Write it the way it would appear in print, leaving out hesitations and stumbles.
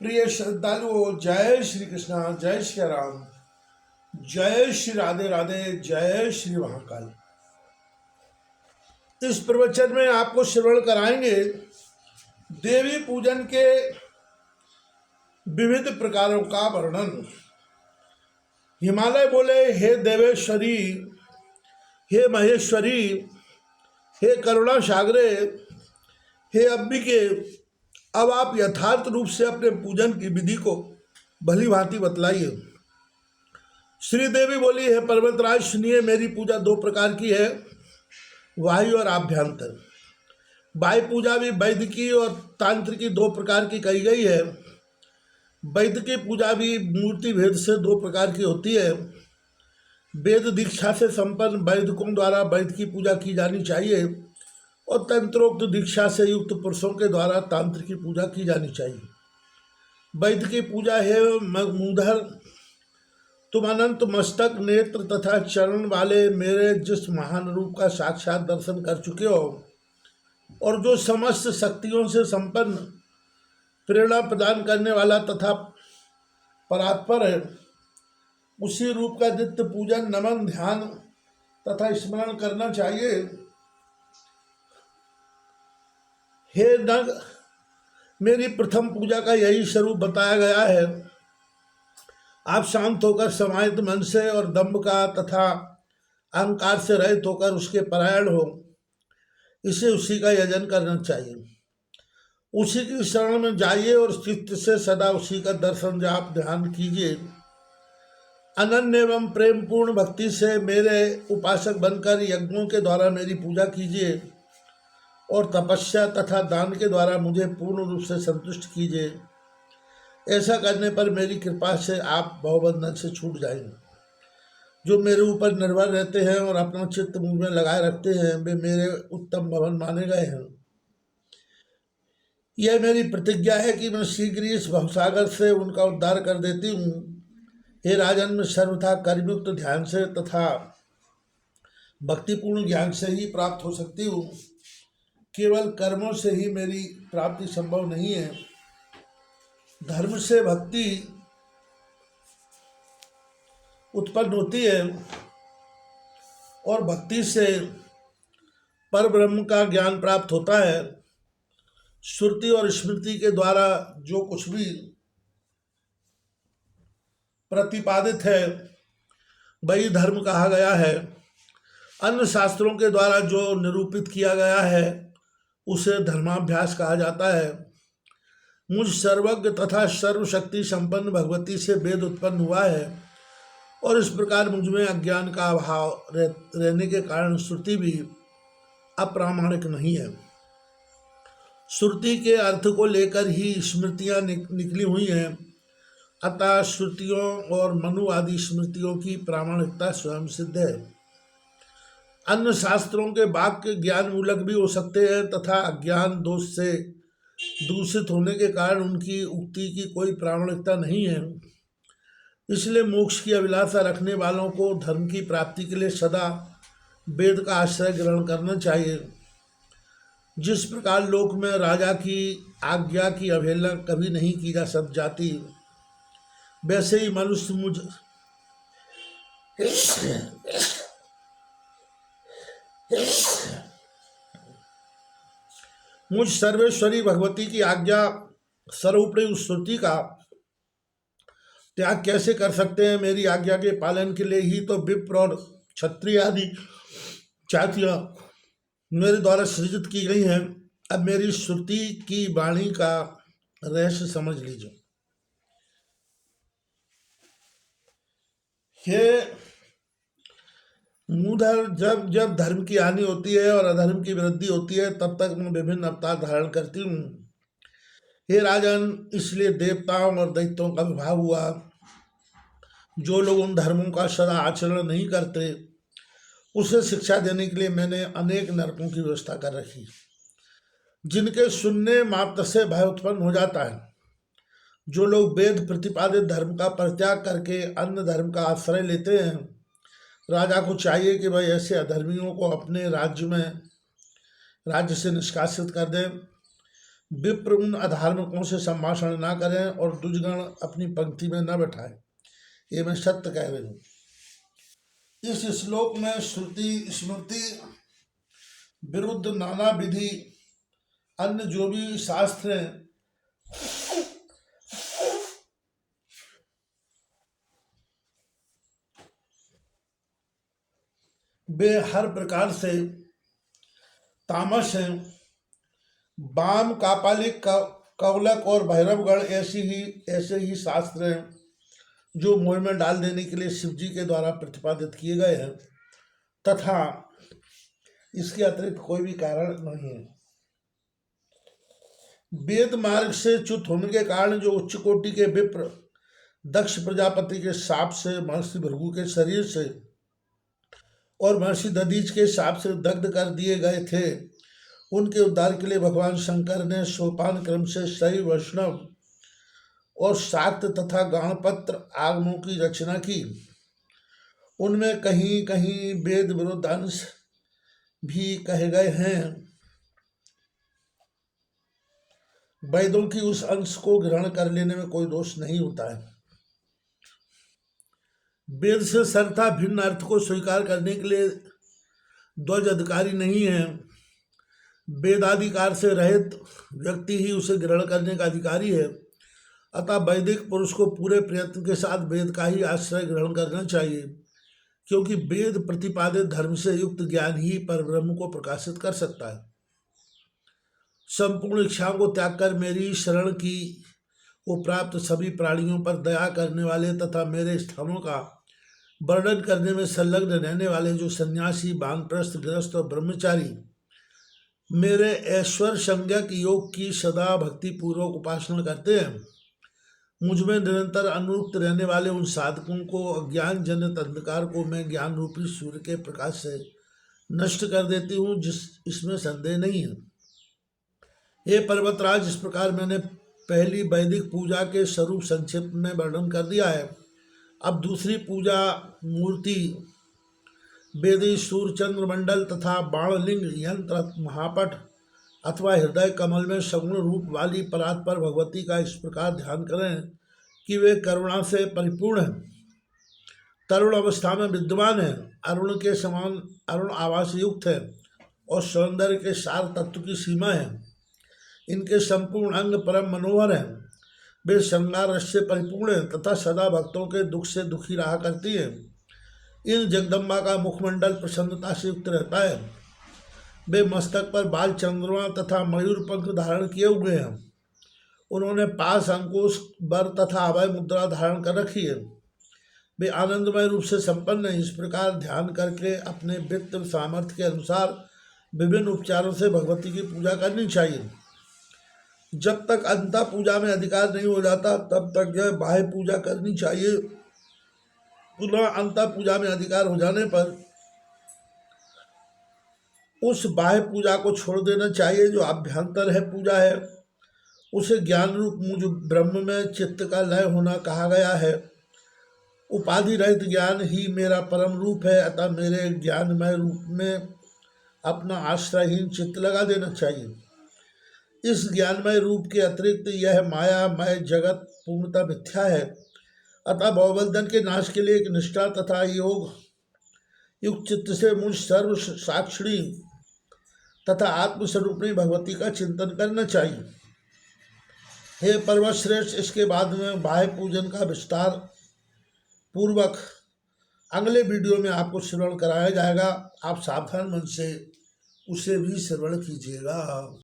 प्रिय श्रद्धालुओं, जय श्री कृष्णा, जय श्री राम, जय श्री राधे राधे, जय श्री महाकाल। इस प्रवचन में आपको श्रवण कराएंगे देवी पूजन के विविध प्रकारों का वर्णन। हिमालय बोले, हे देवेश्वरी, हे महेश्वरी, हे करुणा सागरे, हे अंबिके, अब आप यथार्थ रूप से अपने पूजन की विधि को भली भांति बतलाइए। श्री देवी बोली, है पर्वतराज सुनिए, मेरी पूजा दो प्रकार की है, बाह्य और आभ्यंतर। बाह्य पूजा भी वैदिकी और तांत्रिकी दो प्रकार की कही गई है। वैदिकी पूजा भी मूर्ति भेद से दो प्रकार की होती है। वेद दीक्षा से संपन्न वैदिकों द्वारा वैद की पूजा की जानी चाहिए और तंत्रोक्त दीक्षा से युक्त पुरुषों के द्वारा तांत्रिक की पूजा की जानी चाहिए। वैद की पूजा है मूधर, तुम अनंत मस्तक, नेत्र तथा चरण वाले मेरे जिस महान रूप का साक्षात दर्शन कर चुके हो और जो समस्त शक्तियों से संपन्न, प्रेरणा प्रदान करने वाला तथा परात्पर है, उसी रूप का नित्य पूजन, नमन, ध्यान तथा स्मरण करना चाहिए। हे नग, मेरी प्रथम पूजा का यही स्वरूप बताया गया है। आप शांत होकर समाहित मन से और दंभ का तथा अहंकार से रहित होकर उसके परायण हो, इसे उसी का यजन करना चाहिए। उसी की शरण में जाइए और चित्त से सदा उसी का दर्शन जाप ध्यान कीजिए। अनन्य एवं प्रेम पूर्ण भक्ति से मेरे उपासक बनकर यज्ञों के द्वारा मेरी पूजा कीजिए और तपस्या तथा दान के द्वारा मुझे पूर्ण रूप से संतुष्ट कीजिए। ऐसा करने पर मेरी कृपा से आप भवबंधन से छूट जाएंगे। जो मेरे ऊपर निर्भर रहते हैं और अपना चित्त मुझ में लगाए रखते हैं, वे मेरे उत्तम भवन माने गए हैं। यह मेरी प्रतिज्ञा है कि मैं शीघ्र इस भवसागर से उनका उद्धार कर देती हूँ। हे राजन, मैं सर्वथा कर्मयुक्त ध्यान से तथा भक्तिपूर्ण ज्ञान से ही प्राप्त हो सकती हूँ। केवल कर्मों से ही मेरी प्राप्ति संभव नहीं है। धर्म से भक्ति उत्पन्न होती है और भक्ति से परब्रह्म का ज्ञान प्राप्त होता है। श्रुति और स्मृति के द्वारा जो कुछ भी प्रतिपादित है वही धर्म कहा गया है। अन्य शास्त्रों के द्वारा जो निरूपित किया गया है उसे धर्माभ्यास कहा जाता है। मुझ सर्वज्ञ तथा सर्वशक्ति संपन्न भगवती से वेद उत्पन्न हुआ है और इस प्रकार मुझ में अज्ञान का अभाव रहने के कारण श्रुति भी अप्रामाणिक नहीं है। श्रुति के अर्थ को लेकर ही स्मृतियाँ निकली हुई हैं, अतः श्रुतियों और मनु आदि स्मृतियों की प्रामाणिकता स्वयं सिद्ध है। अन्य शास्त्रों के वाक्य ज्ञान मूलक भी हो सकते हैं तथा अज्ञान दोष से दूषित होने के कारण उनकी उक्ति की कोई प्रामाणिकता नहीं है। इसलिए मोक्ष की अभिलाषा रखने वालों को धर्म की प्राप्ति के लिए सदा वेद का आश्रय ग्रहण करना चाहिए। जिस प्रकार लोक में राजा की आज्ञा की अवहेलना कभी नहीं की जा जाती, वैसे ही मनुष्य मुझ सर्वेश्वरी भगवती की आज्ञा सर्वोपरि उस श्रुति का त्याग कैसे कर सकते हैं। मेरी आज्ञा के पालन के लिए ही तो विप्र और क्षत्रिय आदि जातियाँ मेरे द्वारा सृजित की गई हैं। अब मेरी श्रुति की वाणी का रहस्य समझ लीजिए। हे मूढ़र, जब जब धर्म की हानि होती है और अधर्म की वृद्धि होती है, तब तक मैं विभिन्न अवतार धारण करती हूँ। हे राजन, इसलिए देवताओं और दैत्यों का विभाग हुआ। जो लोग उन धर्मों का सदा आचरण नहीं करते, उसे शिक्षा देने के लिए मैंने अनेक नरकों की व्यवस्था कर रखी, जिनके सुनने मात्र से भय उत्पन्न हो जाता है। जो लोग वेद प्रतिपादित धर्म का परित्याग करके अन्य धर्म का आश्रय लेते हैं, राजा को चाहिए कि भाई ऐसे अधर्मियों को अपने राज्य से निष्कासित कर दें। विप्र उन अधार्मिकों से संभाषण ना करें और दुजगण अपनी पंक्ति में न बैठाएं। ये मैं सत्य कह रही हूँ। इस श्लोक में श्रुति स्मृति विरुद्ध नाना विधि अन्य जो भी शास्त्र हैं वे हर प्रकार से तामस हैं। वाम कापालिक कवलक और भैरवगढ़ ऐसे ही शास्त्र हैं जो मोह में डाल देने के लिए शिव जी के द्वारा प्रतिपादित किए गए हैं तथा इसके अतिरिक्त कोई भी कारण नहीं है। वेद मार्ग से च्युत होने के कारण जो उच्च कोटि के विप्र दक्ष प्रजापति के शाप से, महर्षि भृगु के शरीर से और महर्षि दधीच के शाप से दग्ध कर दिए गए थे, उनके उद्धार के लिए भगवान शंकर ने सोपान क्रम से शैव, वैष्णव और शाक्त तथा गणपत्र आगमों की रचना की। उनमें कहीं कहीं वेद विरुद्ध अंश भी कहे गए हैं। वेदों की उस अंश को ग्रहण कर लेने में कोई दोष नहीं होता है। वेद से सर्वथा भिन्न अर्थ को स्वीकार करने के लिए द्वज अधिकारी नहीं है। वेदाधिकार से रहित व्यक्ति ही उसे ग्रहण करने का अधिकारी है। अतः वैदिक पुरुष को पूरे प्रयत्न के साथ वेद का ही आश्रय ग्रहण करना चाहिए, क्योंकि वेद प्रतिपादित धर्म से युक्त ज्ञान ही परब्रह्म को प्रकाशित कर सकता है। संपूर्ण इच्छाओं को त्याग कर मेरी शरण की को प्राप्त सभी प्राणियों पर दया करने वाले तथा मेरे स्थानों का वर्णन करने में संलग्न रहने वाले जो सन्यासी, वानप्रस्थ, गृहस्थ और ब्रह्मचारी मेरे ऐश्वर्य संज्ञक योग की सदा भक्ति पूर्वक उपासना करते हैं, मुझ में निरंतर अनुरुक्त रहने वाले उन साधकों को अज्ञान जनित अंधकार को मैं ज्ञान रूपी सूर्य के प्रकाश से नष्ट कर देती हूँ, इसमें संदेह नहीं है। हे पर्वतराज, इस प्रकार मैंने पहली वैदिक पूजा के स्वरूप संक्षिप्त में वर्णन कर दिया है। अब दूसरी पूजा मूर्ति वेदी, सूर्य, चंद्रमंडल तथा बाणलिंग, यंत्र, महापट अथवा हृदय कमल में सगुण रूप वाली परात्पर भगवती का इस प्रकार ध्यान करें कि वे करुणा से परिपूर्ण हैं, तरुण अवस्था में विद्यमान है, अरुण के समान अरुण आवास युक्त है और सौंदर्य के सार तत्व की सीमा है। इनके संपूर्ण अंग परम मनोहर हैं। वे श्रृंगार रस से परिपूर्ण हैं तथा सदा भक्तों के दुख से दुखी रहा करती है। इन जगदम्बा का मुखमंडल प्रसन्नता से युक्त रहता है। वे मस्तक पर बाल चंद्रमा तथा मयूर पंख धारण किए हुए हैं। उन्होंने पास, अंकुश, वर तथा अभय मुद्रा धारण कर रखी है। वे आनंदमय रूप से संपन्न हैं। इस प्रकार ध्यान करके अपने वित्त सामर्थ्य के अनुसार विभिन्न उपचारों से भगवती की पूजा करनी चाहिए। जब तक अंतः पूजा में अधिकार नहीं हो जाता तब तक यह बाह्य पूजा करनी चाहिए। पुनः अंतः पूजा में अधिकार हो जाने पर उस बाह्य पूजा को छोड़ देना चाहिए। जो अभ्यंतर है पूजा है, उसे ज्ञान रूप मुझ ब्रह्म में चित्त का लय होना कहा गया है। उपाधि रहित ज्ञान ही मेरा परम रूप है। अतः मेरे ज्ञानमय रूप में अपना आश्रयहीन चित्त लगा देना चाहिए। इस ज्ञानमय रूप के अतिरिक्त यह मायामय जगत पूर्णतः मिथ्या है। अतः भवबंधन के नाश के लिए एक निष्ठा तथा योग युक्त चित्त से मुझ सर्व साक्षिणी तथा आत्मस्वरूपिणी भगवती का चिंतन करना चाहिए। हे पर्वत श्रेष्ठ, इसके बाद में बाह्य पूजन का विस्तार पूर्वक अगले वीडियो में आपको श्रवण कराया जाएगा। आप सावधान मन से उसे भी श्रवण कीजिएगा।